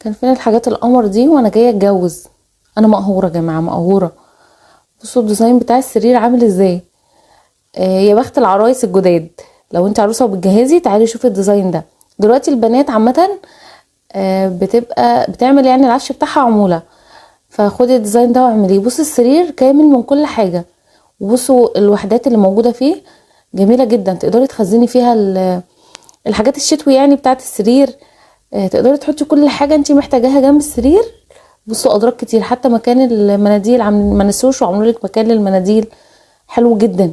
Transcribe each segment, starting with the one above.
كان فين الحاجات القمر دي وانا جايه اتجوز. انا مقهوره يا جماعه، مقهوره. بصوا الديزاين بتاع السرير عامل ازاي. يا بخت العرايس الجداد. لو انت عروسه وبتجهزي تعالي شوفي الديزاين ده. دلوقتي البنات عامه بتبقى بتعمل يعني العفش بتاعها عموله، فخدي الديزاين ده واعمليه. بصي السرير كامل من كل حاجه، وبصوا الوحدات اللي موجوده فيه جميله جدا. تقدري تخزني فيها الحاجات الشتوي يعني بتاعت السرير. تقدري تحطي كل حاجه انت محتاجاها جنب السرير. بصوا ادراج كتير، حتى مكان المناديل ما نسوش وعملوا لك مكان للمناديل، حلو جدا.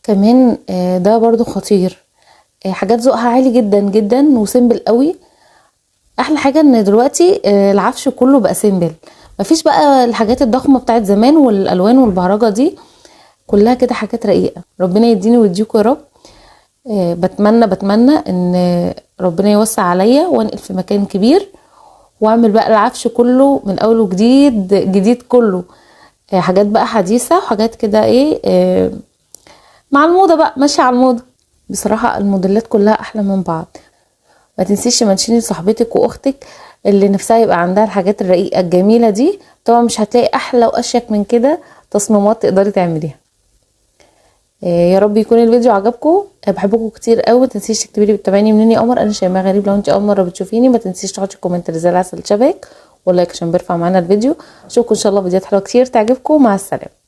كمان ده برضو خطير. حاجات ذوقها عالي جدا جدا وسيمبل قوي. احلى حاجه ان دلوقتي العفش كله بقى سيمبل، مفيش بقى الحاجات الضخمه بتاعت زمان والالوان والبهرجه دي، كلها كده حاجات رقيقه. ربنا يديني ويديكوا يا رب. بتمنى ان ربنا يوسع عليا وانقل في مكان كبير واعمل بقى العفش كله من اول وجديد، جديد كله. حاجات بقى حديثه وحاجات كده ايه مع الموضه بقى، ماشيه على الموضه. بصراحه الموديلات كلها احلى من بعض. ما تنسيش تمنشني لصاحبتك واختك اللي نفسها يبقى عندها الحاجات الرقيقه الجميله دي. طبعا مش هتلاقي احلى واشيك من كده تصميمات تقدري تعمليها. يا رب يكون الفيديو عجبكم. بحبكم كتير قوي. ما تنسيش تكتبي لي بتتابعيني منين يا قمر. انا شيماء غريب. لو انت اول مره بتشوفيني ما تنسيش تحطي كومنت زي العسل شبك ولايك عشان بيرفع معانا الفيديو. اشوفكم ان شاء الله فيديوهات حلوه كتير تعجبكم. مع السلامه.